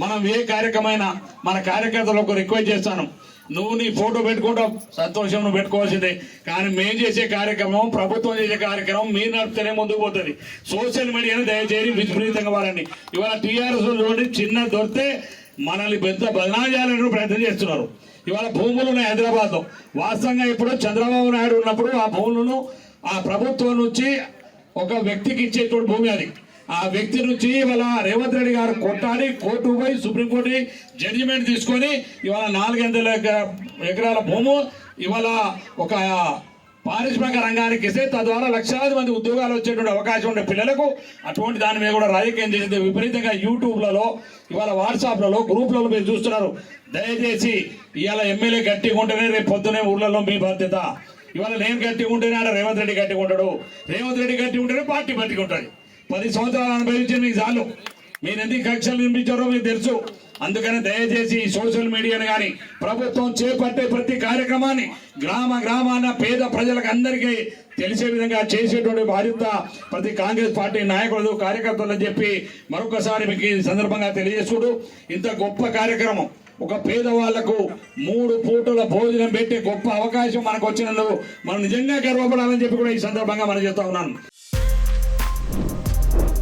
మనం ఏ కార్యక్రమైనా మన కార్యకర్తలకు రిక్వెస్ట్ చేస్తాను, నువ్వు నీ ఫోటో పెట్టుకుంటావు, సంతోషం నువ్వు పెట్టుకోవాల్సిందే. కానీ మేము చేసే కార్యక్రమం, ప్రభుత్వం చేసే కార్యక్రమం మీరు నడిపితేనే ముందుకు పోతుంది. సోషల్ మీడియాను దయచేసి విపరీతంగా వాడండి. ఇవాళ టీఆర్ఎస్ చూడండి, చిన్న దొరికితే మనల్ని పెద్ద బదనాలు ప్రయత్నం చేస్తున్నారు. ఇవాళ భూములు ఉన్నాయి హైదరాబాద్లో. వాస్తవంగా ఇప్పుడు చంద్రబాబు నాయుడు ఉన్నప్పుడు ఆ భూములను ఆ ప్రభుత్వం నుంచి ఒక వ్యక్తికి ఇచ్చేటువంటి భూమి అది. ఆ వ్యక్తి నుంచి ఇవాళ రేవంత్ రెడ్డి గారు కొట్టాడి కోర్టు పోయి సుప్రీంకోర్టు జడ్జిమెంట్ తీసుకొని ఇవాళ 400 ఎకరాల భూము ఇవాళ ఒక పారిశ్రామిక రంగానికి ఇస్తే తద్వారా లక్షలాది మంది ఉద్యోగాలు వచ్చేటువంటి అవకాశం ఉండే పిల్లలకు అటువంటి దాని మీద కూడా రాజకీయం చేసేది విపరీతంగా యూట్యూబ్లలో ఇవాళ వాట్సాప్లలో గ్రూప్లలో మీరు చూస్తున్నారు. దయచేసి ఇవాళ ఎమ్మెల్యే గట్టిగా ఉంటేనే రేపు పొద్దునే ఊళ్ళలో మీ బాధ్యత. ఇవాళ నేను గట్టిగా ఉంటేనే ఆడ రేవంత్ రెడ్డి గట్టిగా ఉంటాడు, రేవంత్ రెడ్డి గట్టిగా ఉంటేనే పార్టీ గట్టిగా ఉంటుంది. 10 సంవత్సరాలు అనుభవించే మీకు చాలు. మీరు ఎందుకు కక్షలు నిర్మించారో మీకు తెలుసు. అందుకని దయచేసి సోషల్ మీడియాని కానీ ప్రభుత్వం చేపట్టే ప్రతి కార్యక్రమాన్ని గ్రామాన పేద ప్రజలకు అందరికీ తెలిసే విధంగా చేసేటువంటి బాధ్యత ప్రతి కాంగ్రెస్ పార్టీ నాయకులు కార్యకర్తలు చెప్పి మరొకసారి మీకు ఈ సందర్భంగా తెలియజేసుకుంటూ, ఇంత గొప్ప కార్యక్రమం, ఒక పేదవాళ్లకు 3 పూటల భోజనం పెట్టే గొప్ప అవకాశం మనకు వచ్చినందుకు మనం నిజంగా గర్వపడాలని చెప్పి కూడా ఈ సందర్భంగా మనం చెప్తా ఉన్నాను.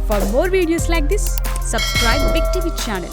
For more videos like this, subscribe Big TV channel.